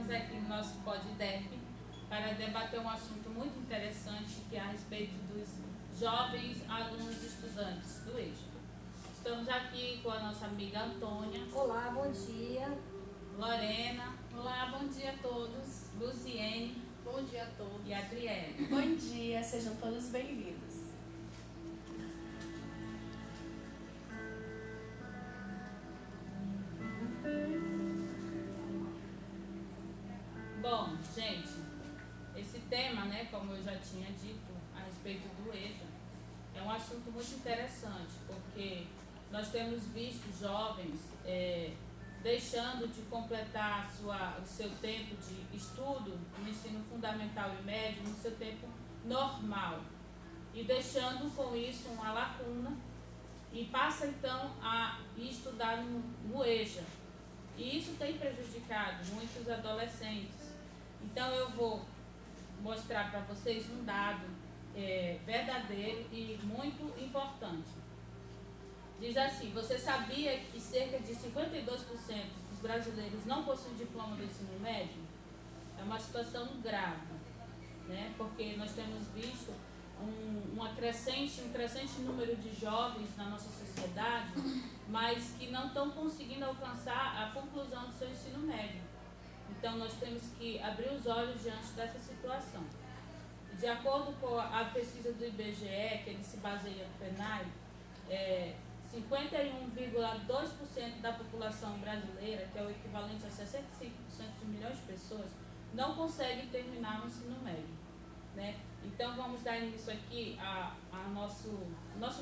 estamos aqui no nosso PodDef para debater um assunto muito interessante que é a respeito dos jovens alunos estudantes do EJA. Estamos aqui com a nossa amiga Antônia. Olá, bom dia. Lorena. Olá, bom dia a todos. Luziene. Bom dia a todos. E Adriele. Bom dia, sejam todos bem-vindos. Bom, gente, esse tema, né, como eu já tinha dito a respeito do EJA, é um assunto muito interessante, porque nós temos visto jovens deixando de completar o seu tempo de estudo no ensino fundamental e médio, no seu tempo normal, e deixando com isso uma lacuna, e passa então a estudar no EJA. E isso tem prejudicado muitos adolescentes. Então eu vou mostrar para vocês um dado verdadeiro e muito importante. Diz assim: você sabia que cerca de 52% dos brasileiros não possuem diploma do ensino médio? É uma situação grave, né? Porque nós temos visto um crescente número de jovens na nossa sociedade, mas que não estão conseguindo alcançar a conclusão do seu ensino médio. Então nós temos que abrir os olhos diante dessa situação. De acordo com a pesquisa do IBGE, que ele se baseia no PNAE, 51,2% da população brasileira, que é o equivalente a 65% de milhões de pessoas, não consegue terminar o ensino médio, né? Então vamos dar início aqui a nosso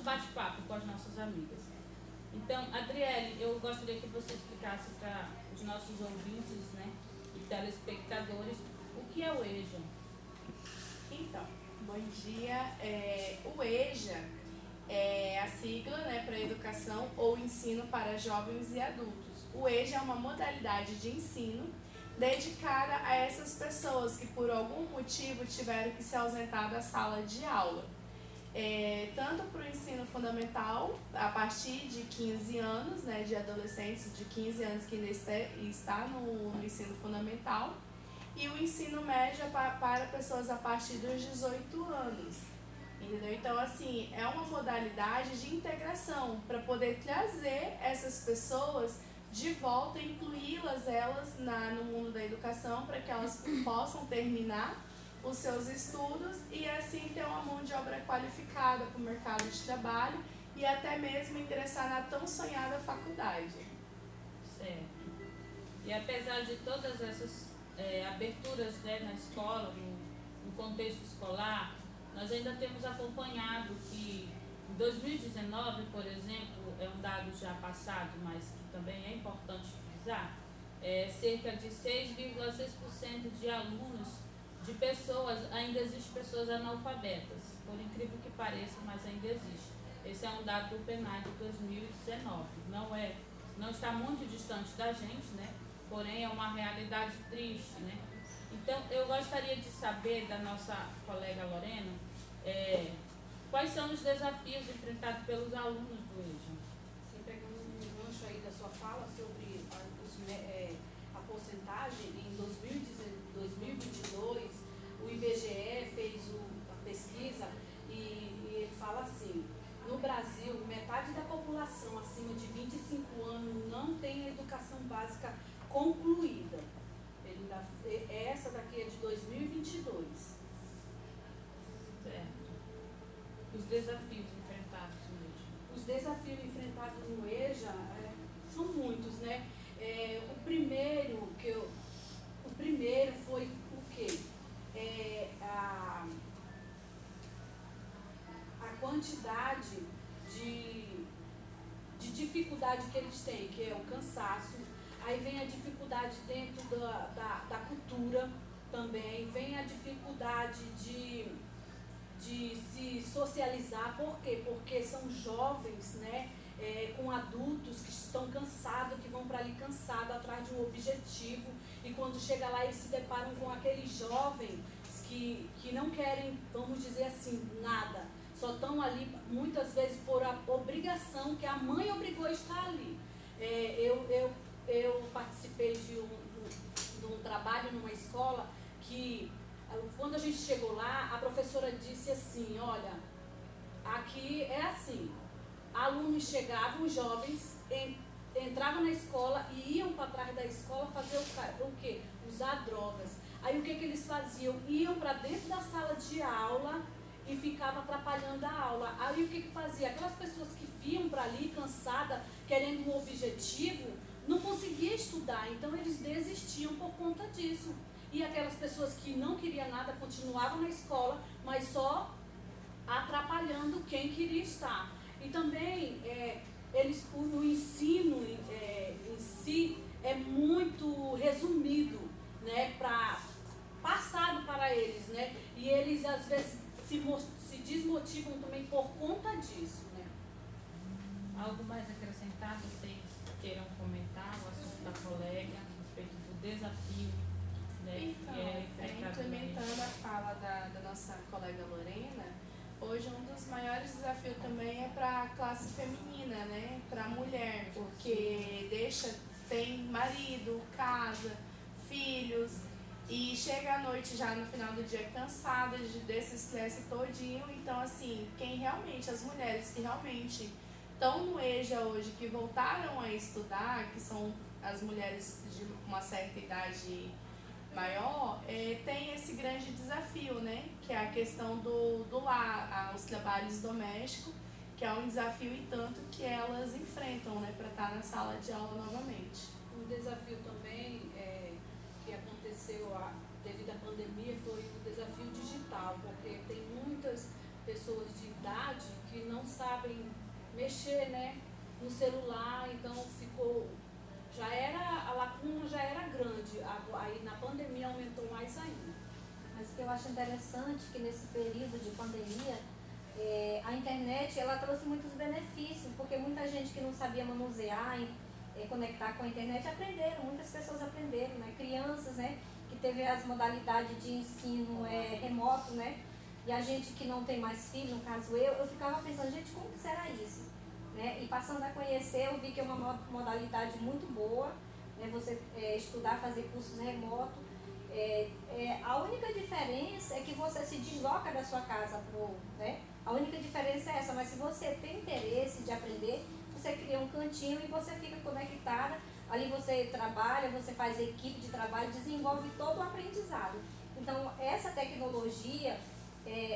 bate-papo com as nossas amigas. Então, Adriele, eu gostaria que você explicasse para os nossos ouvintes, né, e telespectadores o que é o EJA. Então, bom dia. O EJA é a sigla, né, para Educação ou Ensino para Jovens e Adultos. O EJA é uma modalidade de ensino dedicada a essas pessoas que por algum motivo tiveram que se ausentar da sala de aula. Tanto para o ensino fundamental, a partir de 15 anos, né, de adolescentes de 15 anos que ainda está no ensino fundamental, e o ensino médio para pessoas a partir dos 18 anos. Entendeu? Então, assim, é uma modalidade de integração para poder trazer essas pessoas de volta e incluí-las no mundo da educação para que elas possam terminar os seus estudos e assim ter uma mão de obra qualificada para o mercado de trabalho e até mesmo ingressar na tão sonhada faculdade. Certo. E apesar de todas essas aberturas, né, na escola, no contexto escolar, nós ainda temos acompanhado que em 2019, por exemplo, é um dado já passado, mas que também é importante frisar, cerca de 6,6% de alunos, ainda existem pessoas analfabetas, por incrível que pareça, mas ainda existe. Esse é um dado do PNAE de 2019, não está muito distante da gente, né? Porém é uma realidade triste, né? Então eu gostaria de saber da nossa colega Lorena, quais são os desafios enfrentados pelos alunos do EJA? Você pegando um gancho aí da sua fala sobre a porcentagem, em 2022, o IBGE fez a pesquisa e ele fala assim: no Brasil, metade da população acima de 25 anos não tem a educação básica concluída. Essa daqui é de 2022. Certo. Os desafios enfrentados no EJA. Os desafios enfrentados no EJA são muitos, né? O primeiro foi o quê? A quantidade de dificuldade que eles têm, que é o cansaço. Aí vem a dificuldade dentro da cultura também, vem a dificuldade de se socializar. Por quê? Porque são jovens, né, com adultos que estão cansados, que vão para ali cansados, atrás de um objetivo, e quando chega lá eles se deparam com aqueles jovens que não querem, vamos dizer assim, nada, só estão ali muitas vezes por a obrigação que a mãe obrigou a estar ali. Eu participei de de um trabalho numa escola que, quando a gente chegou lá, a professora disse assim, olha, aqui é assim, alunos chegavam, jovens, entravam na escola e iam para trás da escola fazer o quê? Usar drogas. Aí o que eles faziam? Iam para dentro da sala de aula e ficavam atrapalhando a aula. Aí o que fazia? Aquelas pessoas que vinham para ali cansadas, querendo um objetivo, não conseguiam estudar, então eles desistiam por conta disso. E aquelas pessoas que não queriam nada continuavam na escola, mas só atrapalhando quem queria estar. E também o ensino em si é muito resumido, né, passado para eles, né? E eles às vezes se desmotivam também por conta disso, né? Algo mais acrescentar, vocês queiram comentar o assunto da colega a respeito do desafio, né? Então, implementando a fala da nossa colega Lorena, hoje um dos maiores desafios também é para a classe feminina, né? Para a mulher, porque tem marido, casa, filhos, e chega à noite já no final do dia cansada desse estresse todinho. Então, assim, as mulheres que realmente estão no EJA hoje, que voltaram a estudar, que são as mulheres de uma certa idade maior, tem esse grande desafio, né? Que é a questão do lar, os trabalhos domésticos, que é um desafio e tanto que elas enfrentam, né? Para estar na sala de aula novamente. Um desafio também que aconteceu devido à pandemia foi o desafio digital, porque tem muitas pessoas de idade que não sabem mexer, né, no celular, então a lacuna já era grande, aí na pandemia aumentou mais ainda. Mas o que eu acho interessante que nesse período de pandemia, a internet ela trouxe muitos benefícios, porque muita gente que não sabia manusear, conectar com a internet, muitas pessoas aprenderam, né? Crianças, né, que teve as modalidades de ensino remoto, né? E a gente que não tem mais filho, no caso eu ficava pensando, gente, como que será isso? Né? E passando a conhecer, eu vi que é uma modalidade muito boa, né? Você estudar, fazer cursos remotos. A única diferença é que você se desloca da sua casa né? A única diferença é essa, mas se você tem interesse de aprender, você cria um cantinho e você fica conectada, ali você trabalha, você faz equipe de trabalho, desenvolve todo o aprendizado. Então, essa tecnologia,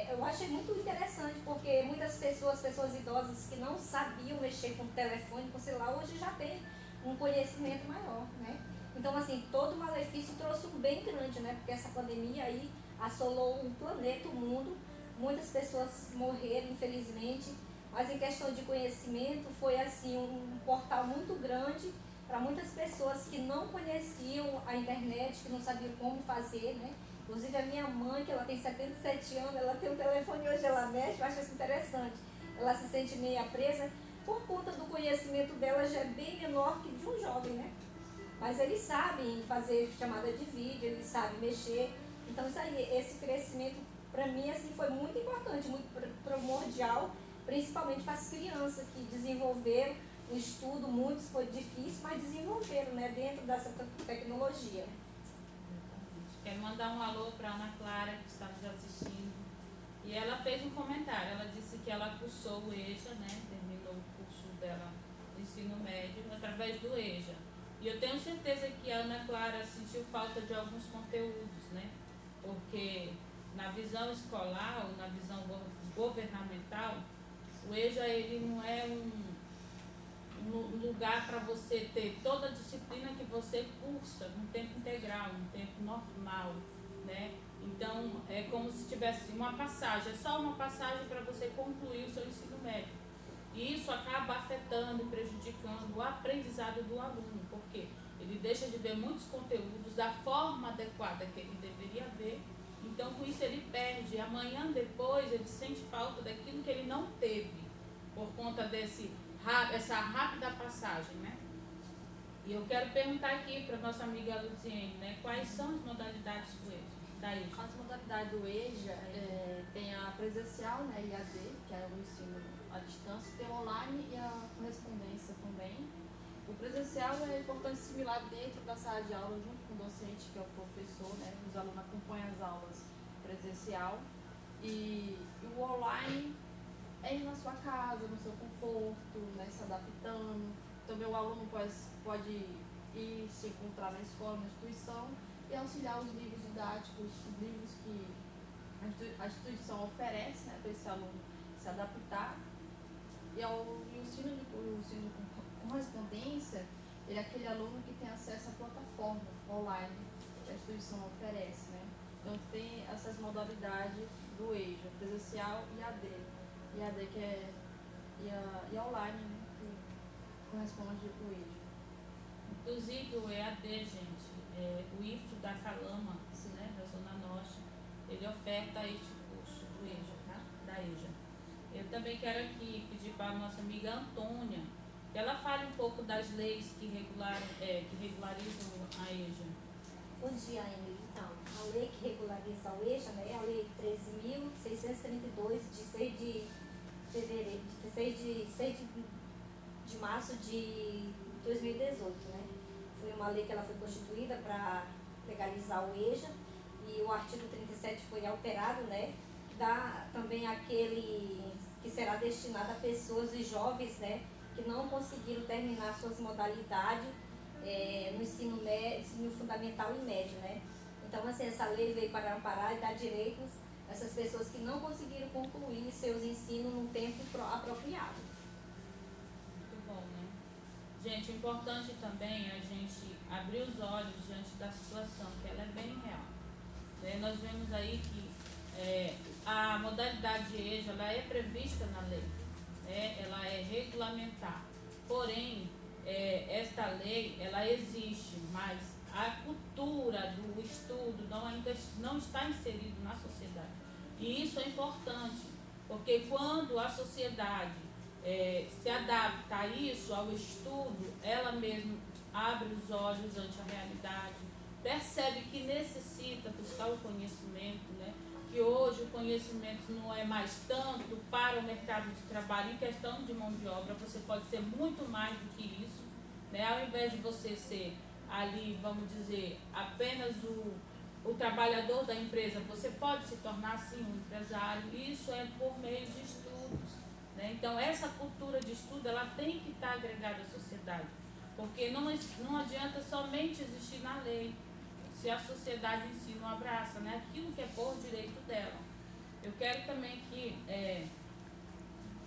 eu achei muito interessante, porque muitas pessoas idosas que não sabiam mexer com o telefone, com o celular, hoje já tem um conhecimento maior, né? Então, assim, todo malefício trouxe um bem grande, né? Porque essa pandemia aí assolou o planeta, o mundo, muitas pessoas morreram, infelizmente, mas em questão de conhecimento foi, assim, um portal muito grande para muitas pessoas que não conheciam a internet, que não sabiam como fazer, né? Inclusive a minha mãe, que ela tem 77 anos, ela tem um telefone hoje, ela mexe, eu acho isso interessante. Ela se sente meio presa, por conta do conhecimento dela já é bem menor que de um jovem, né? Mas eles sabem fazer chamada de vídeo, eles sabem mexer. Então isso aí, esse crescimento, para mim, assim, foi muito importante, muito primordial, principalmente para as crianças que desenvolveram o estudo, muitos foi difícil, mas desenvolveram, né, dentro dessa tecnologia. Quero mandar um alô para a Ana Clara, que está nos assistindo. E ela fez um comentário, ela disse que ela cursou o EJA, né? Terminou o curso dela de ensino médio através do EJA. E eu tenho certeza que a Ana Clara sentiu falta de alguns conteúdos, né? Porque na visão escolar ou na visão governamental, o EJA ele não é um lugar para você ter toda a disciplina que você cursa num tempo integral, num tempo normal, né? Então, é como se tivesse uma passagem, é só uma passagem para você concluir o seu ensino médio. E isso acaba afetando e prejudicando o aprendizado do aluno, porque ele deixa de ver muitos conteúdos da forma adequada que ele deveria ver, então com isso ele perde. Amanhã depois ele sente falta daquilo que ele não teve, por conta essa rápida passagem, né? E eu quero perguntar aqui para a nossa amiga Luciene, né? Quais são as modalidades do EJA? As modalidades do EJA tem a presencial, né, IAD, que é o ensino à distância, tem o online e a correspondência também. O presencial é importante assimilar dentro da sala de aula, junto com o docente, que é o professor, né? Os alunos acompanham as aulas presencial e o online é ir na sua casa, no seu conforto, né? Se adaptando. Também o aluno pode ir se encontrar na escola, na instituição e auxiliar os livros didáticos, os livros que a instituição oferece, né? Para esse aluno se adaptar. E o ensino com correspondência, ele é aquele aluno que tem acesso à plataforma online que a instituição oferece, né? Então tem essas modalidades do EJA, presencial e AD. E AD que é e online, né? Que corresponde ao EJA. Inclusive o EAD, gente, o IFRO da Calama, né, da Zona Norte, ele oferta este curso do EJA, tá? Da EJA. Eu também quero aqui pedir para a nossa amiga Antônia que ela fale um pouco das leis que regularizam a EJA. Bom dia, Emily. Então, a lei que regulariza o EJA, né, é a Lei 13.632, de 6 de fevereiro, de 6 de março de 2018, né? Foi uma lei que ela foi constituída para legalizar o EJA e o artigo 37 foi alterado, né? Dá também aquele que será destinado a pessoas e jovens, né? Que não conseguiram terminar suas modalidades no ensino médio, ensino fundamental e médio, né? Então, assim, essa lei veio para amparar e dar direitos a essas pessoas que não conseguiram concluir seus ensinos no tempo apropriado. Muito bom, né? Gente, o importante também é a gente abrir os olhos diante da situação, que ela é bem real. Nós vemos aí que a modalidade de EJA, ela é prevista na lei, ela é regulamentar. Porém, esta lei, ela existe, mas a cultura do estudo ainda não está inserido na sociedade. E isso é importante, porque quando a sociedade se adapta a isso, ao estudo, ela mesma abre os olhos ante a realidade, percebe que necessita buscar o conhecimento, né? Que hoje o conhecimento não é mais tanto para o mercado de trabalho. Em questão de mão de obra, você pode ser muito mais do que isso, né? Ao invés de você ser ali, vamos dizer, apenas o trabalhador da empresa, você pode se tornar sim um empresário. Isso é por meio de estudos, né? Então essa cultura de estudo, ela tem que estar agregada à sociedade, porque não adianta somente existir na lei se a sociedade em si não abraça, né, aquilo que é por direito dela. Eu quero também que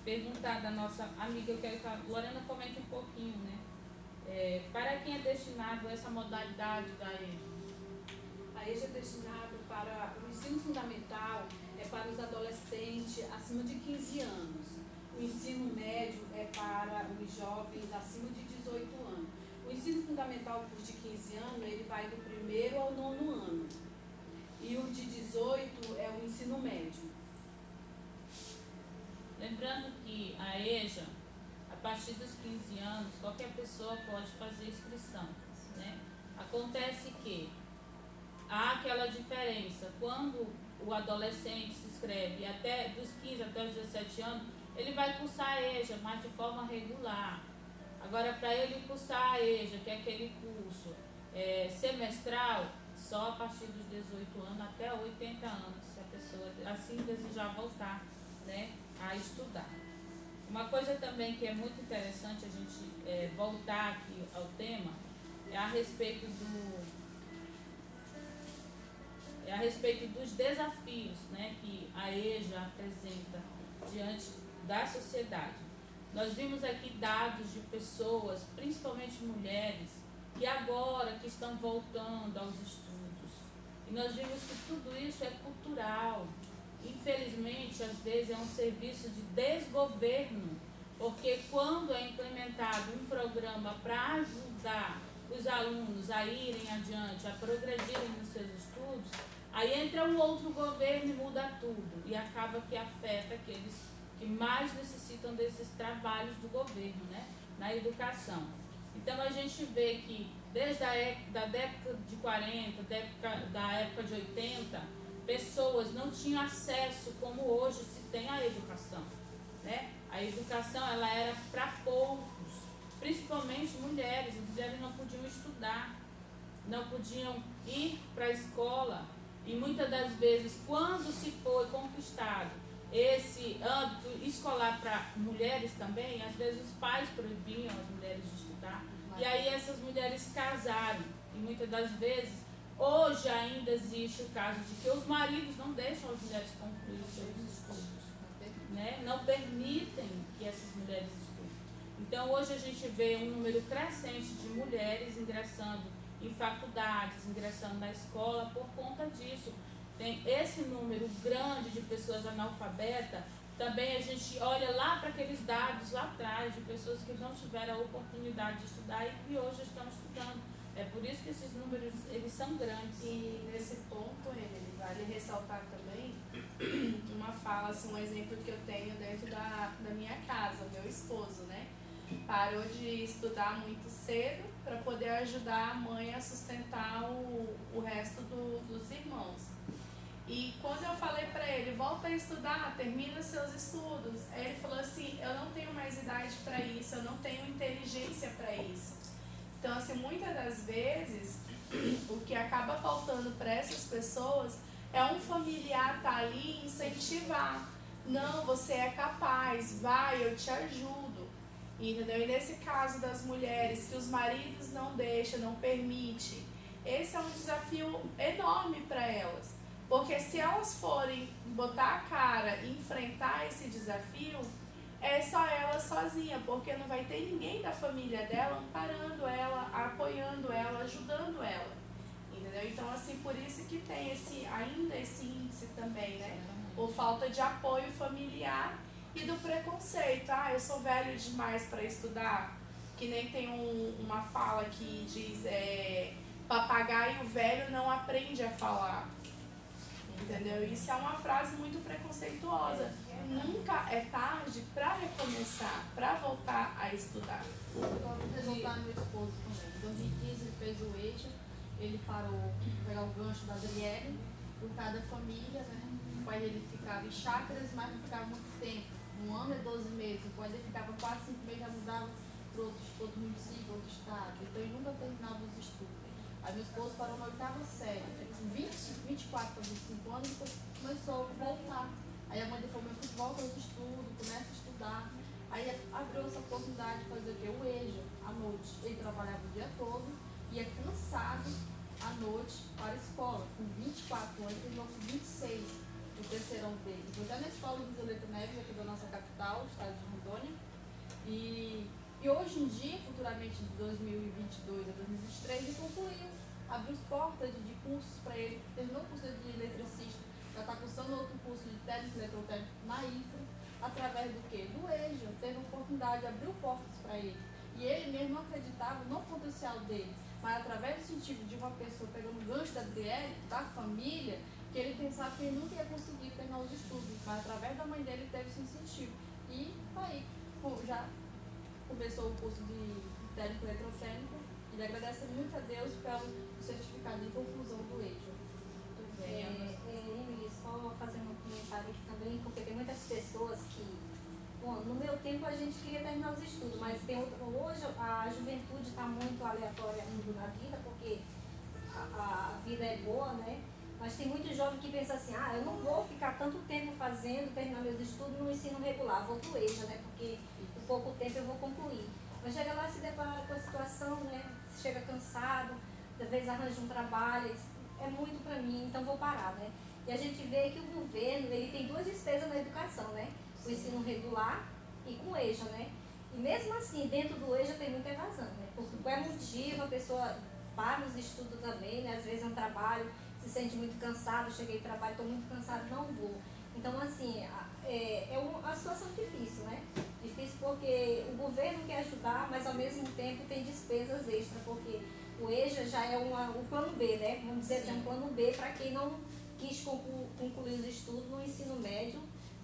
perguntar da nossa amiga, eu quero que a Lorena comente um pouquinho, né, para quem é destinado essa modalidade da EJA? A EJA é destinado para o ensino fundamental, para os adolescentes acima de 15 anos. O ensino médio é para os jovens acima de 18 anos. O ensino fundamental, o curso de 15 anos, ele vai do 1º ao 9º ano. E o de 18 é o ensino médio. Lembrando que a EJA, a partir dos 15 anos, qualquer pessoa pode fazer inscrição, né? Acontece que há aquela diferença, quando o adolescente se inscreve até dos 15 até os 17 anos, ele vai cursar a EJA, mas de forma regular. Agora, para ele cursar a EJA, que é aquele curso semestral, só a partir dos 18 anos até 80 anos, se a pessoa assim desejar voltar, né, a estudar. Uma coisa também que é muito interessante a gente voltar aqui ao tema é a respeito dos desafios, né, que a EJA apresenta diante da sociedade. Nós vimos aqui dados de pessoas, principalmente mulheres, que agora que estão voltando aos estudos. E nós vimos que tudo isso é cultural. Infelizmente, às vezes é um serviço de desgoverno, porque quando é implementado um programa para ajudar os alunos a irem adiante, a progredirem nos seus estudos, aí entra um outro governo e muda tudo. E acaba que afeta aqueles que mais necessitam desses trabalhos do governo, né, na educação. Então a gente vê que desde da década de 40, da época de 80, pessoas não tinham acesso como hoje se tem à educação, né? A educação, ela era para poucos, principalmente mulheres. As mulheres não podiam estudar, não podiam ir para a escola. E muitas das vezes, quando se foi conquistado esse âmbito escolar para mulheres também, às vezes os pais proibiam as mulheres de estudar. E aí essas mulheres casaram. E muitas das vezes, hoje ainda existe o caso de que os maridos não deixam as mulheres concluir os seus estudos, né? Não permitem que essas mulheres estudem. Então hoje a gente vê um número crescente de mulheres ingressando em faculdades, ingressando na escola por conta disso. Tem esse número grande de pessoas analfabetas. Também a gente olha lá para aqueles dados lá atrás de pessoas que não tiveram a oportunidade de estudar e que hoje estão estudando. É por isso que esses números, eles são grandes. E nesse ponto, ele vale ressaltar também uma fala, assim, um exemplo que eu tenho dentro da minha casa, meu esposo, né? Parou de estudar muito cedo para poder ajudar a mãe a sustentar o resto dos irmãos. E quando eu falei para ele, volta a estudar, termina seus estudos, ele falou assim, eu não tenho mais idade para isso, eu não tenho inteligência para isso. Então, assim, muitas das vezes, o que acaba faltando para essas pessoas é um familiar estar ali e incentivar. Não, você é capaz, vai, eu te ajudo. Entendeu? E nesse caso das mulheres, que os maridos não deixam, não permitem, esse é um desafio enorme para elas. Porque se elas forem botar a cara e enfrentar esse desafio, é só ela sozinha, porque não vai ter ninguém da família dela amparando ela, apoiando ela, ajudando ela. Entendeu? Então, assim, por isso que tem ainda esse índice também, né? Por falta de apoio familiar e do preconceito. Ah, eu sou velho demais para estudar. Que nem tem uma fala que diz, papagaio velho não aprende a falar. Entendeu? Isso é uma frase muito preconceituosa. Nunca é tarde para recomeçar, para voltar a estudar. Vou resultar no meu esposo também. Em 2015 ele fez o EJA, ele parou para pegar o gancho da Adriele, por cada família, né? O pai dele ficava em chácaras, mas não ficava muito tempo. Um ano é 12 meses, o pai dele ficava 4, 5 meses, já mudava para outro município, outro estado. Então ele nunca terminava os estudos. Aí meu esposo parou na 8ª série, com 24 para 25 anos, e começou a voltar. Aí a mãe dele falou, meu filho, volta aos estudos, começa a estudar. Aí abriu essa oportunidade de fazer o quê? O EJA, à noite. Ele trabalhava o dia todo, ia cansado à noite para a escola. Com 24 anos, ele com 26, o terceirão dele. Foi até na escola de Violeta Neves, aqui da nossa capital, estado de Rondônia. E hoje em dia, futuramente de 2022 a 2023, ele concluiu, abriu portas de cursos para ele, terminou o curso de eletricista, já está cursando outro curso de técnico eletrotécnico na IFRA, através do quê? Do EJA, teve a oportunidade, abriu portas para ele. E ele mesmo não acreditava no potencial dele, mas através do incentivo de uma pessoa pegando o gancho da Adriele, da família, que ele pensava que ele nunca ia conseguir terminar os estudos, mas através da mãe dele teve esse incentivo. E tá aí, já começou o curso de técnico eletrotécnico e ele agradece muito a Deus pelo certificado de conclusão do EJA. Emily, só fazendo um comentário aqui também, porque tem muitas pessoas que, bom, no meu tempo a gente queria terminar os estudos, mas hoje a juventude está muito aleatória na vida, porque a vida é boa, né? Mas tem muito jovem que pensa assim, eu não vou ficar tanto tempo terminar meus estudos no ensino regular, vou pro EJA, né? Porque em pouco tempo eu vou concluir. Mas chega lá e se depara com a situação, né? Chega cansado, às vezes arranja um trabalho, é muito para mim, então vou parar, né? E a gente vê que o governo, ele tem 2 despesas na educação, né? O ensino regular e com o EJA, né? E mesmo assim, dentro do EJA tem muita evasão, né? Por qual motivo a pessoa para os estudos também, né? Às vezes é um trabalho, se sente muito cansado, cheguei do trabalho, estou muito cansado, não vou. Então, assim, é uma situação difícil, né? Difícil porque o governo quer ajudar, mas ao mesmo tempo tem despesas extras, porque o EJA já é o plano B, né? Vamos dizer assim, um plano B para quem não quis concluir os estudos no ensino médio.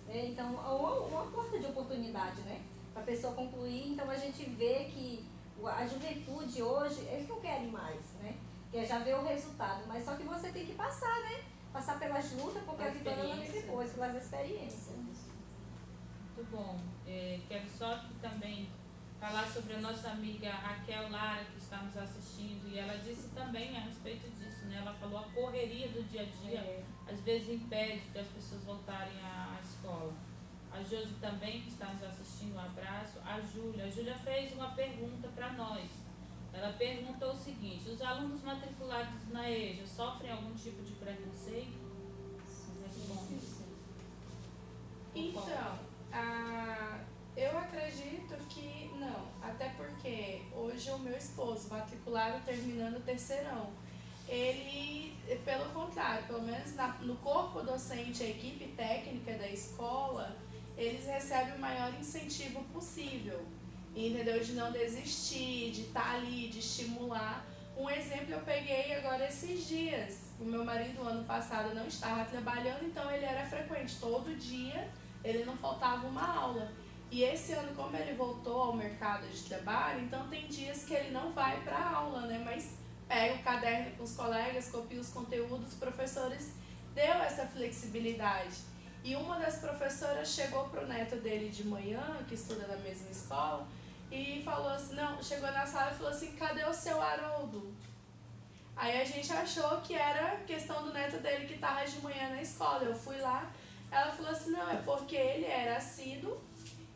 Né? Então, é uma porta de oportunidade, né? Para a pessoa concluir. Então, a gente vê que a juventude hoje, eles não querem mais, né? Quer já ver o resultado, mas só que você tem que passar, né? Passar pelas lutas, porque a vitória ela vem depois, pelas experiências. Muito bom. Quero só aqui também falar sobre a nossa amiga Raquel Lara, que está nos assistindo, e ela disse também a respeito disso, né? Ela falou a correria do dia a dia, às vezes impede que as pessoas voltarem à escola. A Josi também, que está nos assistindo, um abraço. A Júlia fez uma pergunta para nós. Ela perguntou o seguinte: os alunos matriculados na EJA sofrem algum tipo de preconceito? Então, eu acredito que não, até porque hoje o meu esposo, matriculado terminando o terceirão, ele, pelo contrário, pelo menos no corpo docente, a equipe técnica da escola, eles recebem o maior incentivo possível, entendeu? De não desistir, de estar ali, de estimular. Um exemplo eu peguei agora esses dias. O meu marido, ano passado, não estava trabalhando, então ele era frequente. Todo dia ele não faltava uma aula. E esse ano, como ele voltou ao mercado de trabalho, então tem dias que ele não vai para a aula, né? Mas pega o caderno com os colegas, copia os conteúdos, os professores deu essa flexibilidade. E uma das professoras chegou pro neto dele de manhã, que estuda na mesma escola, e falou assim, chegou na sala e falou assim, cadê o seu Haroldo? Aí a gente achou que era questão do neto dele que estava de manhã na escola. Eu fui lá, ela falou assim, não, é porque ele era assíduo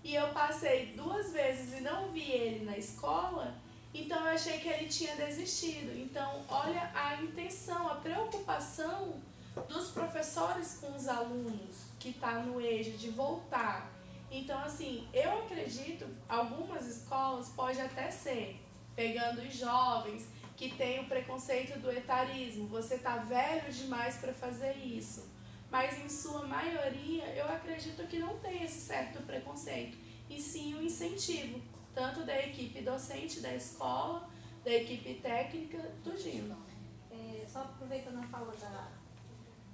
e eu passei 2 vezes e não vi ele na escola, então eu achei que ele tinha desistido. Então, olha a intenção, a preocupação dos professores com os alunos que está no EJA, de voltar. Então, assim, eu acredito, algumas escolas pode até ser, pegando os jovens que tem o preconceito do etarismo, você tá velho demais para fazer isso. Mas em sua maioria, eu acredito que não tem esse certo preconceito, e sim o incentivo, tanto da equipe docente da escola, da equipe técnica, do Gino. Só aproveitando a fala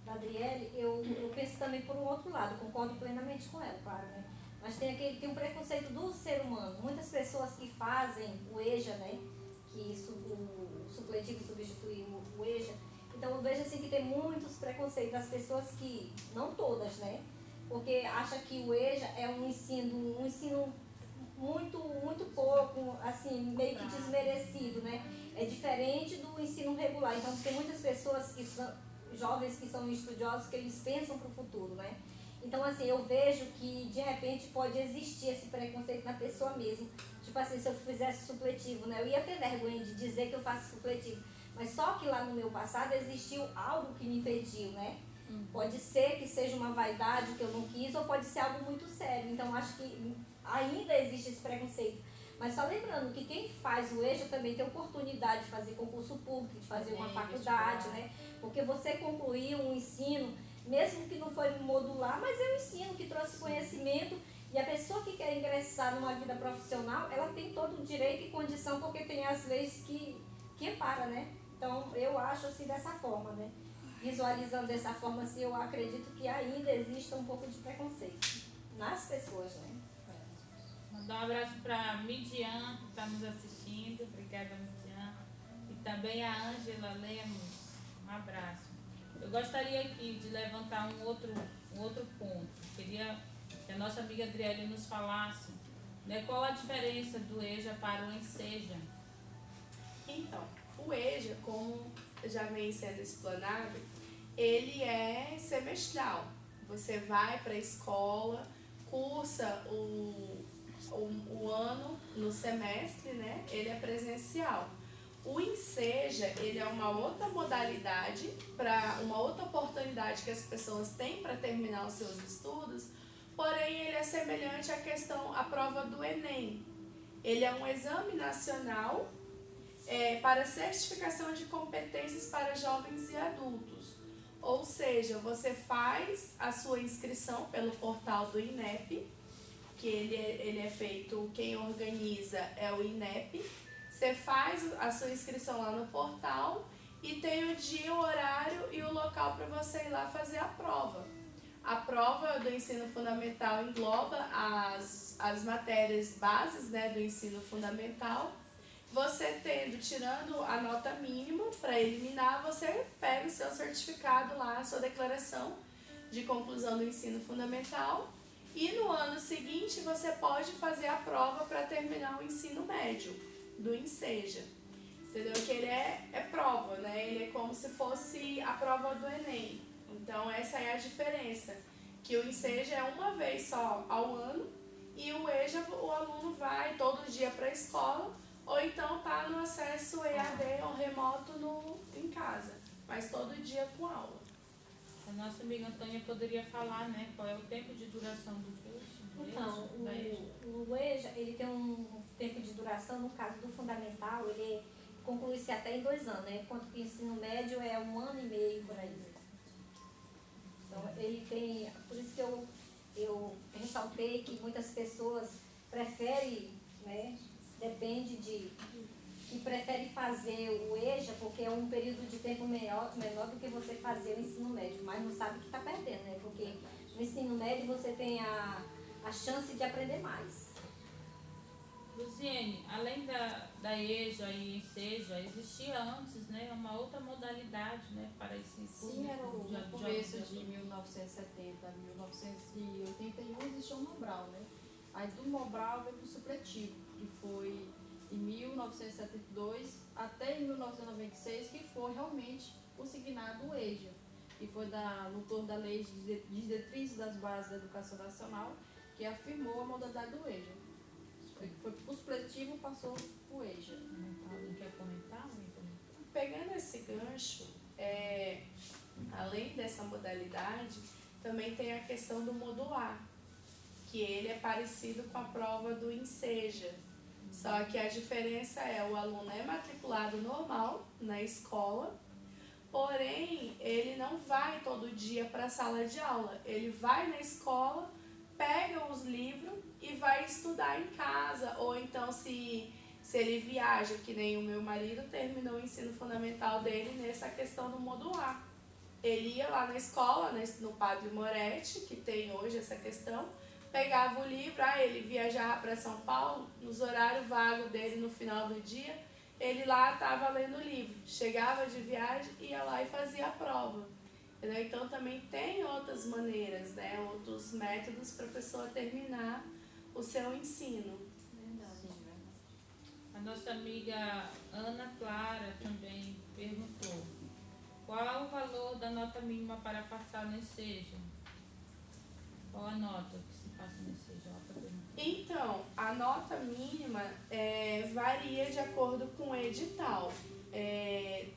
da Adriele, eu penso também por um outro lado, concordo plenamente com ela, claro, né? Mas tem um preconceito do ser humano. Muitas pessoas que fazem o EJA, né? Que o supletivo substitui o EJA. Então eu vejo assim que tem muitos preconceitos das pessoas que, não todas, né? Porque acha que o EJA é um ensino muito, muito pouco, assim, meio que desmerecido, né? É diferente do ensino regular. Então tem muitas pessoas que são jovens que são estudiosos que eles pensam para o futuro, né? Então, assim, eu vejo que, de repente, pode existir esse preconceito na pessoa mesmo. Tipo assim, se eu fizesse supletivo, né? Eu ia ter vergonha de dizer que eu faço supletivo. Mas só que lá no meu passado existiu algo que me impediu, né? Pode ser que seja uma vaidade que eu não quis, ou pode ser algo muito sério. Então, acho que ainda existe esse preconceito. Mas só lembrando que quem faz o EJA também tem oportunidade de fazer concurso público, de fazer uma faculdade, né? Porque você concluir um ensino, mesmo que não foi modular, mas é um ensino que trouxe conhecimento, e a pessoa que quer ingressar numa vida profissional, ela tem todo o direito e condição, porque tem as leis que amparam, né? Então, eu acho assim dessa forma, né? Visualizando dessa forma, assim, eu acredito que ainda exista um pouco de preconceito nas pessoas, né? Mandar um abraço para a Midian, que está nos assistindo. Obrigada, Midian. E também a Ângela Lemos. Um abraço. Eu gostaria aqui de levantar um outro ponto. Queria que a nossa amiga Adriele nos falasse, né, qual a diferença do EJA para o ENSEJA. Então, o EJA, como já vem sendo explanado, ele é semestral. Você vai para a escola, cursa o ano no semestre, né? Ele é presencial. O ENSEJA, ele é uma outra modalidade, uma outra oportunidade que as pessoas têm para terminar os seus estudos, porém ele é semelhante à prova do Enem. Ele é um exame nacional para certificação de competências para jovens e adultos. Ou seja, você faz a sua inscrição pelo portal do INEP, que ele é feito, quem organiza é o INEP. Você faz a sua inscrição lá no portal e tem o dia, o horário e o local para você ir lá fazer a prova. A prova do ensino fundamental engloba as matérias bases, né, do ensino fundamental. Você tirando a nota mínima para eliminar, você pega o seu certificado lá, a sua declaração de conclusão do ensino fundamental. E no ano seguinte você pode fazer a prova para terminar o ensino médio do ENSEJA. entendeu? Que ele é prova, né? Ele é como se fosse a prova do Enem. Então essa é a diferença, que o Enseja é uma vez só ao ano e o EJA o aluno vai todo dia para a escola ou então tá no acesso EAD ou remoto em casa, mas todo dia com aula. A nossa amiga Antônia poderia falar, né, qual é o tempo de duração do curso? Então, o EJA, ele tem um tempo de duração, no caso do fundamental, ele conclui-se até em 2 anos, né? Enquanto que o ensino médio é 1 ano e meio por aí. Então, ele tem, por isso que eu ressaltei que muitas pessoas preferem, né? Depende que prefere fazer o EJA porque é um período de tempo menor do que você fazer o ensino médio, mas não sabe que está perdendo, né? Porque no ensino médio você tem a chance de aprender mais. Luziene, além da EJA e Enseja, existia antes, né, uma outra modalidade, né, para esse curso? Sim, era no começo de 1970, 1981 existia o Mobral, né? Aí do Mobral veio para o supletivo, que foi em 1972 até em 1996, que foi realmente consignado o EJA, que foi no torno da Lei de Diretrizes das Bases da Educação Nacional, que afirmou a modalidade do EJA. Foi o supletivo, passou o EJA. Alguém quer comentar? Pegando esse gancho, além dessa modalidade, também tem a questão do modular, que ele é parecido com a prova do Enseja. Só que a diferença é o aluno é matriculado normal na escola, porém ele não vai todo dia para a sala de aula. Ele vai na escola, pega os livros e vai estudar em casa. Ou então se ele viaja, que nem o meu marido terminou o ensino fundamental dele nessa questão do modular. Ele ia lá na escola, no Padre Moretti, que tem hoje essa questão, pegava o livro, ele viajava para São Paulo, nos horários vagos dele no final do dia, ele lá estava lendo o livro. Chegava de viagem, ia lá e fazia a prova. Entendeu? Então também tem outras maneiras, né? Outros métodos para a pessoa terminar o seu ensino. A nossa amiga Ana Clara também perguntou: qual o valor da nota mínima para passar no Enseja? Qual a nota que se passa no Enseja? Então, a nota mínima varia de acordo com o edital.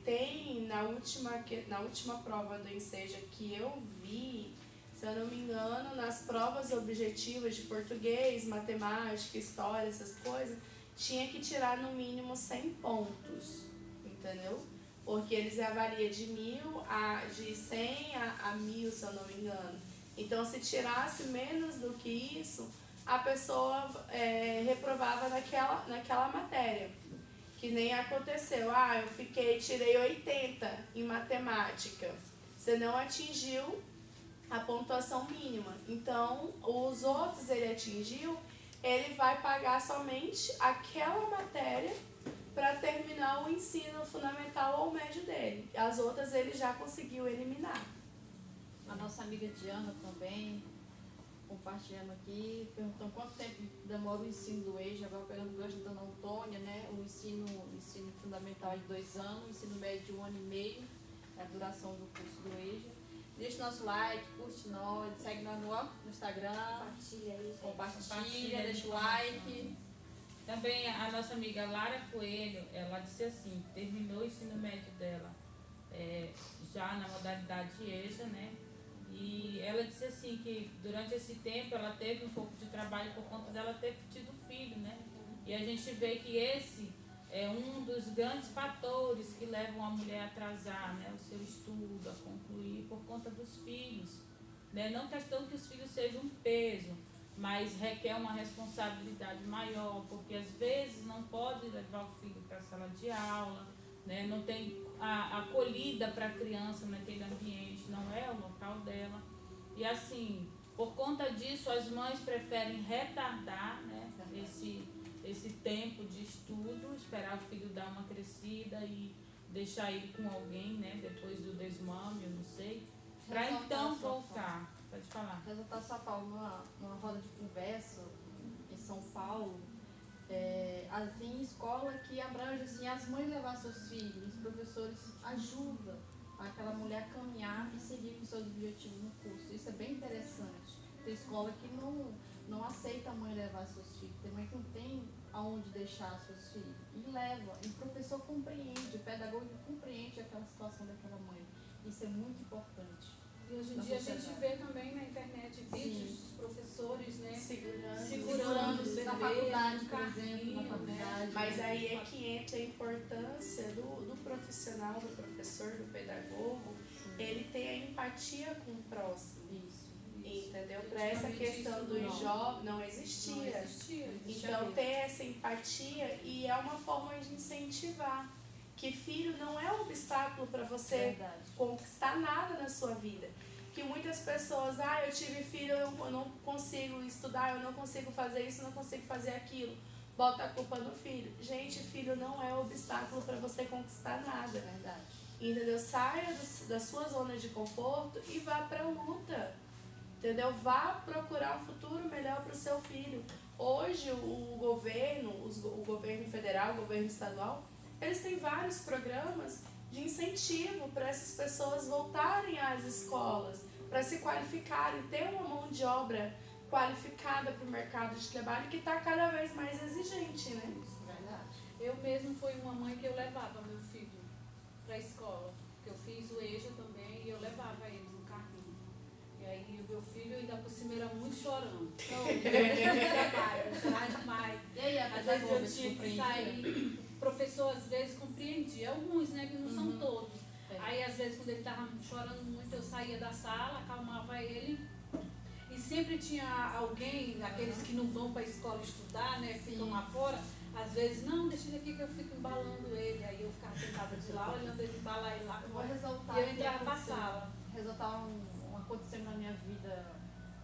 Tem na última prova do Enseja que eu vi, se eu não me engano, nas provas objetivas de português, matemática, história, essas coisas, tinha que tirar no mínimo 100 pontos, entendeu? Porque eles avaliam de 100 a 1000, se eu não me engano. Então, se tirasse menos do que isso, a pessoa reprovava naquela matéria. Que nem aconteceu, tirei 80 em matemática. Você não atingiu a pontuação mínima. Então, os outros ele atingiu, ele vai pagar somente aquela matéria para terminar o ensino fundamental ou médio dele. As outras ele já conseguiu eliminar. A nossa amiga Diana também, compartilhando aqui, perguntando quanto tempo demora o ensino do EJA, agora pegando o gancho da Dona Antônia, né? O ensino fundamental é de 2 anos, o ensino médio de 1 ano e meio, é a duração do curso do EJA. Deixa o nosso like, curte nós, segue nós no Instagram, Compartilha aí, compartilha, deixa o like. Também a nossa amiga Lara Coelho, ela disse assim, terminou o ensino médio dela já na modalidade EJA, né? E ela disse assim que durante esse tempo ela teve um pouco de trabalho por conta dela ter tido filho, né? E a gente vê que esse é um dos grandes fatores que levam a mulher a atrasar, né, o seu estudo, a concluir por conta dos filhos. Né? Não questão que os filhos sejam um peso, mas requer uma responsabilidade maior, porque às vezes não pode levar o filho para a sala de aula, né? Não tem a acolhida para a criança naquele ambiente, não é o local dela. E assim, por conta disso, as mães preferem retardar, né, esse tempo de estudo, esperar o filho dar uma crescida e deixar ele com alguém, né, depois do desmame, eu não sei, para então voltar. Pode falar. Resultar só numa roda de conversa em São Paulo, Tem escola que abrange assim, as mães levar seus filhos, os professores ajudam aquela mulher a caminhar e seguir com seus objetivos no curso. Isso é bem interessante. Tem escola que não aceita a mãe levar seus filhos, tem mãe que não tem aonde deixar seus filhos. E leva, e o professor compreende, o pedagogo compreende aquela situação daquela mãe. Isso é muito importante. E hoje em dia a gente vê também na internet vídeos dos professores, né? Segurando o na bebê, faculdade, no por exemplo, na carrinho, faculdade. Mas aí é que entra a importância do profissional, do professor, do pedagogo, ele ter a empatia com o próximo. Isso. Entendeu? Para essa questão dos jovens não existia. Então ter essa empatia e é uma forma de incentivar. Que filho não é um obstáculo para você conquistar nada na sua vida. Que muitas pessoas, eu tive filho, eu não consigo estudar, eu não consigo fazer isso, eu não consigo fazer aquilo. Bota a culpa no filho. Gente, filho não é obstáculo para você conquistar nada. Verdade. Entendeu? Saia da sua zona de conforto e vá para a luta. Entendeu? Vá procurar um futuro melhor para o seu filho. Hoje o governo federal, o governo estadual, eles têm vários programas de incentivo para essas pessoas voltarem às escolas, para se qualificarem, ter uma mão de obra qualificada para o mercado de trabalho que está cada vez mais exigente, né? Isso, verdade. Eu mesmo fui uma mãe que eu levava meu filho para a escola, porque eu fiz o EJA também e eu levava ele no carrinho. E aí o meu filho ainda por cima era muito chorando. Então, eu chorava demais. E aí, Às vezes eu tinha que sair, o professor às vezes compreendia, alguns, né, que não são todos. Aí às vezes quando ele estava chorando muito, eu saía da sala, acalmava ele. E sempre tinha alguém, aqueles que não vão para a escola estudar, né, ficam lá fora, às vezes, não, deixa ele aqui que eu fico embalando ele. Aí eu ficava sentada de lá, olhando ele embalar ele lá fora. E eu entrava pra sala. Resultar um acontecimento na minha vida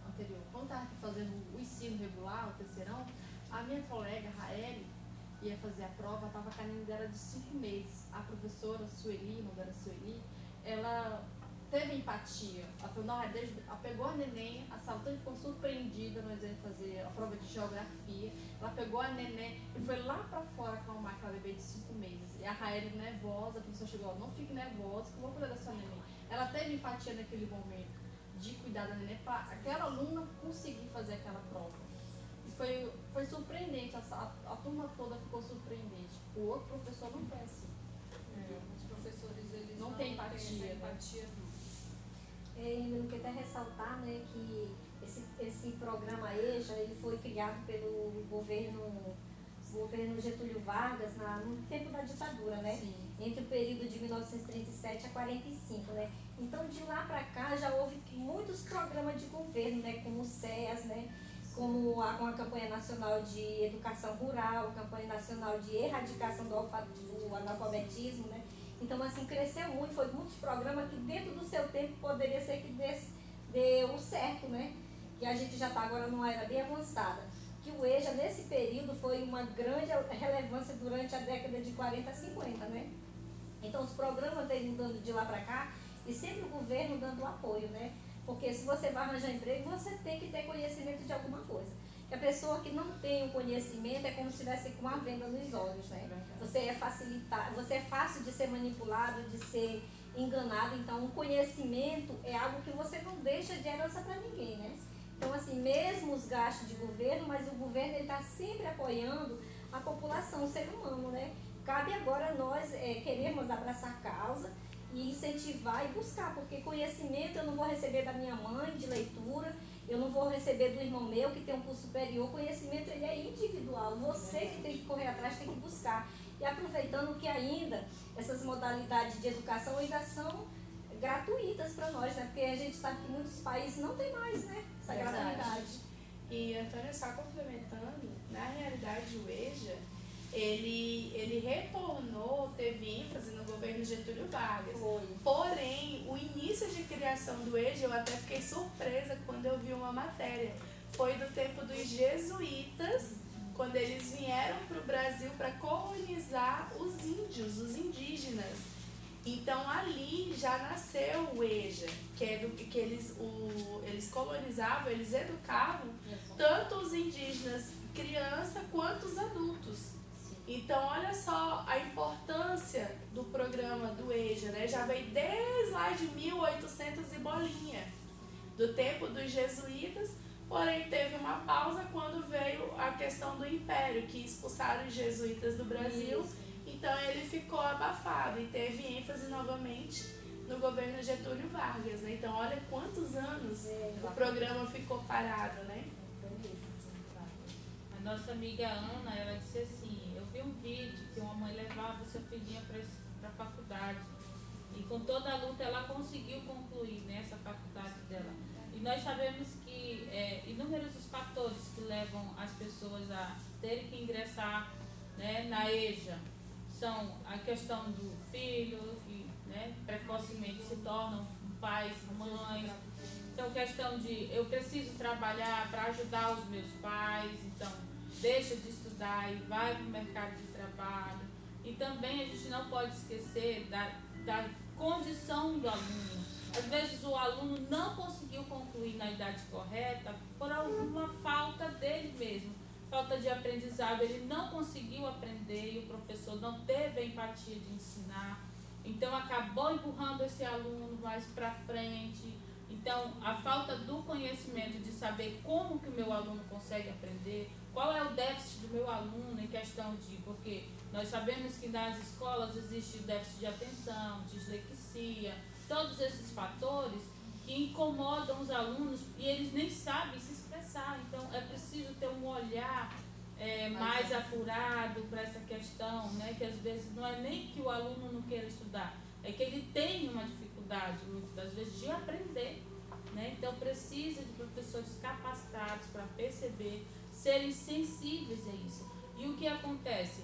anterior. Quando eu estava fazendo o ensino regular, o terceirão, a minha colega, Raeli, ia fazer a prova, estava com a neném dela de 5 meses. A professora Sueli, não era Sueli, ela teve empatia. Ela falou, não, ela pegou a neném, a sala toda ficou surpreendida, nós íamos fazer a prova de geografia. Ela pegou a neném e foi lá pra fora acalmar aquela bebê de 5 meses. E a Raeli nervosa, a professora chegou, não fique nervosa, que eu vou cuidar da sua neném. Ela teve empatia naquele momento de cuidar da neném para aquela aluna conseguir fazer aquela prova. E foi surpreendente, a turma toda ficou surpreendente. O outro professor não foi assim. Os professores, eles não tem empatia, não. Eu quero até ressaltar, né, que esse programa EJA ele foi criado pelo governo Getúlio Vargas no tempo da ditadura, né? Sim. Entre o período de 1937 a 45, né? Então de lá para cá já houve muitos programas de governo, né? Como o SES, né? Como a campanha nacional de educação rural, a campanha nacional de erradicação do analfabetismo, né? Então assim cresceu muito, foi muitos programas que dentro do seu tempo poderia ser que deu certo, né? Que a gente já está agora numa era bem avançada. Que o EJA, nesse período, foi uma grande relevância durante a década de 40 a 50, né? Então, os programas vêm mudando de lá para cá e sempre o governo dando apoio, né? Porque se você vai arranjar emprego, você tem que ter conhecimento de alguma coisa. E a pessoa que não tem o conhecimento é como se estivesse com uma venda nos olhos, né? Você é fácil de ser manipulado, de ser enganado. Então, o conhecimento é algo que você não deixa de herança para ninguém, né? Então, assim, mesmo os gastos de governo, mas o governo está sempre apoiando a população, o ser humano, né? Cabe agora nós queremos abraçar a causa e incentivar e buscar, porque conhecimento eu não vou receber da minha mãe de leitura, eu não vou receber do irmão meu que tem um curso superior. O conhecimento ele é individual, você que tem que correr atrás, tem que buscar. E aproveitando que ainda essas modalidades de educação ainda são gratuitas para nós, né? Porque a gente sabe que muitos países não tem mais, né? Essa gratuidade. E, Antônia, só complementando, na realidade o EJA, ele retornou, teve ênfase no governo Getúlio Vargas. Foi. Porém, o início de criação do EJA, eu até fiquei surpresa quando eu vi uma matéria. Foi do tempo dos jesuítas, quando eles vieram para o Brasil para colonizar os índios, os indígenas. Então ali já nasceu o EJA, que eles colonizavam, eles educavam tanto os indígenas criança quanto os adultos. Então, olha só a importância do programa do EJA, né? Já veio desde lá de 1800 e bolinha, do tempo dos jesuítas, porém teve uma pausa quando veio a questão do Império, que expulsaram os jesuítas do Brasil. Isso. Então ele ficou abafado e teve ênfase novamente no governo Getúlio Vargas, né? Então olha quantos anos o programa ficou parado, né? A nossa amiga Ana, ela disse assim, eu vi um vídeo que uma mãe levava sua filhinha para a faculdade e com toda a luta ela conseguiu concluir, né, essa faculdade dela. E nós sabemos que inúmeros os fatores que levam as pessoas a terem que ingressar, né, na EJA são a questão do filho, que, né, precocemente se tornam pais, mães. Então, questão de eu preciso trabalhar para ajudar os meus pais, então deixa de estudar e vai para o mercado de trabalho. E também a gente não pode esquecer da condição do aluno. Às vezes o aluno não conseguiu concluir na idade correta por alguma falta dele mesmo, falta de aprendizado, ele não conseguiu aprender e o professor não teve a empatia de ensinar, então acabou empurrando esse aluno mais para frente. Então a falta do conhecimento de saber como que o meu aluno consegue aprender, qual é o déficit do meu aluno em questão de, porque nós sabemos que nas escolas existe déficit de atenção, dislexia, todos esses fatores que incomodam os alunos e eles nem sabem se expressar. Então é preciso ter um olhar mais apurado para essa questão, né? Que às vezes não é nem que o aluno não queira estudar, é que ele tem uma dificuldade, muitas das vezes, de aprender, né? Então precisa de professores capacitados para perceber, serem sensíveis a isso. E o que acontece?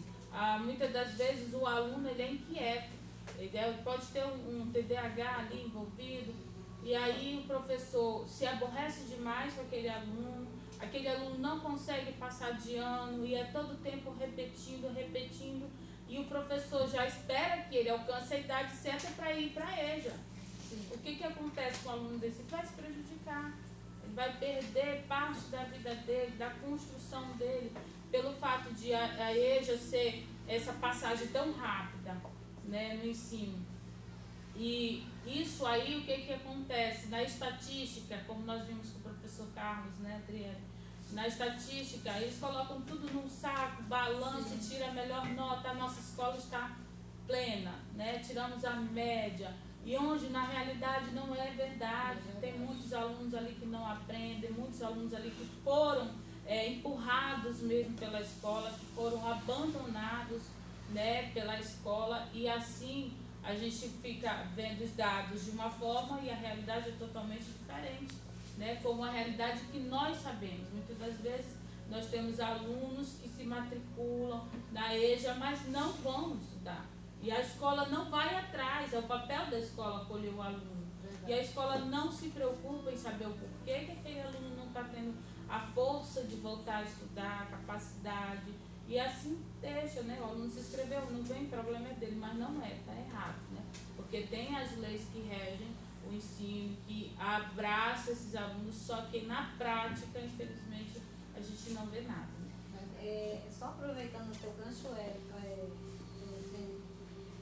Muitas das vezes o aluno ele é inquieto, ele pode ter um TDAH ali envolvido, e aí o professor se aborrece demais com aquele aluno não consegue passar de ano e é todo tempo repetindo, e o professor já espera que ele alcance a idade certa para ir para a EJA. Sim. O que acontece com o aluno desse? Vai se prejudicar, ele vai perder parte da vida dele, da construção dele, pelo fato de a EJA ser essa passagem tão rápida, né, no ensino. E isso aí, o que acontece? Na estatística, como nós vimos com o professor Carlos, né, Adriane? Na estatística, eles colocam tudo num saco, balança e tira a melhor nota. A nossa escola está plena, né? Tiramos a média. E onde, na realidade, não é verdade. Tem muitos alunos ali que não aprendem, muitos alunos ali que foram empurrados mesmo pela escola, que foram abandonados, né, pela escola, e assim a gente fica vendo os dados de uma forma e a realidade é totalmente diferente, né, como a realidade que nós sabemos. Muitas das vezes nós temos alunos que se matriculam na EJA, mas não vão estudar. E a escola não vai atrás, é o papel da escola acolher o aluno. Verdade. E a escola não se preocupa em saber o porquê que aquele aluno não está tendo a força de voltar a estudar, a capacidade. E assim deixa, né? O aluno se inscreveu, não vem, problema é dele, mas não é, está errado, né? Porque tem as leis que regem o ensino, que abraça esses alunos, só que na prática, infelizmente, a gente não vê nada. Né? Só aproveitando o teu gancho,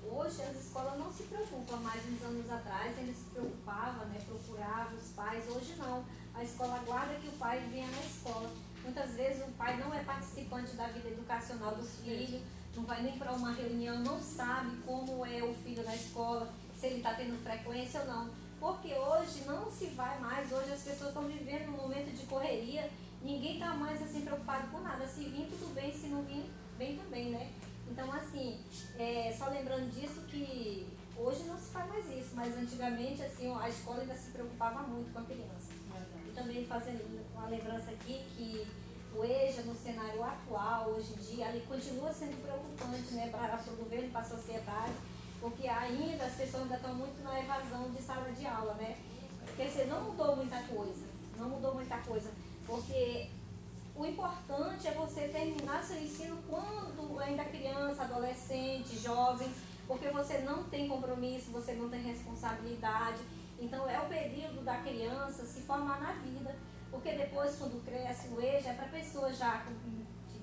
hoje as escolas não se preocupam, mais uns anos atrás eles se preocupavam, né, procuravam os pais, hoje não. A escola aguarda que o pai venha na escola. Muitas vezes o pai não é participante da vida educacional dos filhos, não vai nem para uma reunião, não sabe como é o filho na escola, se ele está tendo frequência ou não. Porque hoje não se vai mais, hoje as pessoas estão vivendo um momento de correria, ninguém está mais assim preocupado com nada. Se vir, tudo bem, se não vir, bem também, né? Então, assim, só lembrando disso que hoje não se faz mais isso, mas antigamente, assim, a escola ainda se preocupava muito com a criança. E também fazendo uma lembrança aqui que o EJA, no cenário atual, hoje em dia, ele continua sendo preocupante, né, para o governo, para a sociedade, porque ainda as pessoas ainda estão muito na evasão de sala de aula, né? Quer dizer, não mudou muita coisa, porque o importante é você terminar seu ensino quando ainda criança, adolescente, jovem, porque você não tem compromisso, você não tem responsabilidade. Então é o período da criança se formar na vida, porque depois, quando cresce, o EJA é para pessoas já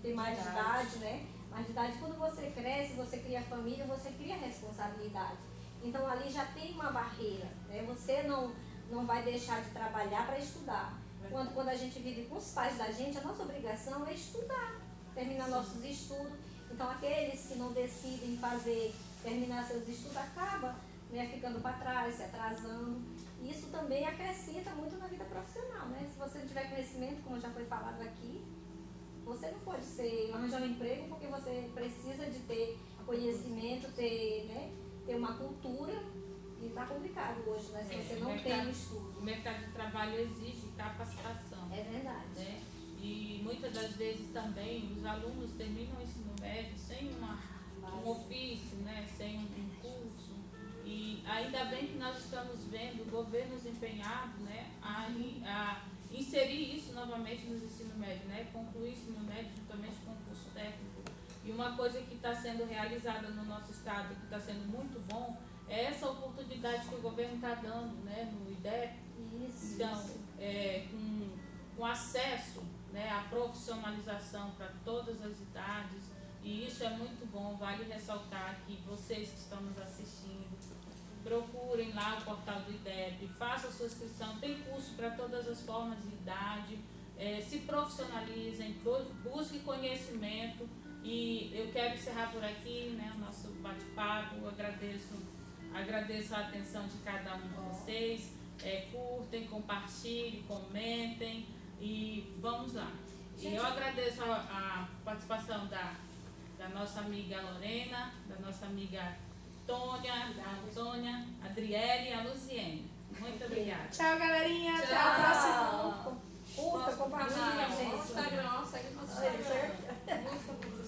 ter mais de idade, né? Mais de idade, quando você cresce, você cria família, você cria responsabilidade. Então ali já tem uma barreira, né? Você não vai deixar de trabalhar para estudar. Quando a gente vive com os pais da gente, a nossa obrigação é estudar, terminar nossos estudos. Então aqueles que não decidem terminar seus estudos, acaba, né, ficando para trás, se atrasando. E isso também acrescenta muito na vida profissional, né? Se você não tiver conhecimento, como já foi falado aqui, você não pode arranjar um emprego porque você precisa de ter conhecimento, ter uma cultura. E está complicado hoje, né? Se você não tem o estudo. O mercado de trabalho exige capacitação. É verdade. Né? E muitas das vezes também os alunos terminam o ensino médio sem um ofício, né? Sem um curso. E ainda bem que nós estamos vendo governos empenhados, né? a inserir isso novamente nos ensino médio, né? Concluir o ensino médio juntamente com o curso técnico. E uma coisa que está sendo realizada no nosso estado, que está sendo muito bom, é essa oportunidade que o governo está dando, né, no IDEP. Isso. Então, com acesso, né, à profissionalização para todas as idades, e isso é muito bom. Vale ressaltar que vocês que estão nos assistindo, procurem lá o portal do IDEP, façam a sua inscrição, tem curso para todas as formas de idade, se profissionalizem, busquem conhecimento. E eu quero encerrar por aqui, né, o nosso bate-papo. Agradeço a atenção de cada um de vocês. Curtem, compartilhem, comentem e vamos lá. E eu agradeço a participação da nossa amiga Lorena, da nossa amiga Tônia, Adriele e a Luziene. Muito obrigada. Tchau, galerinha. Até a próxima. Curta, compartilha, gente. Instagram, segue nosso Instagram.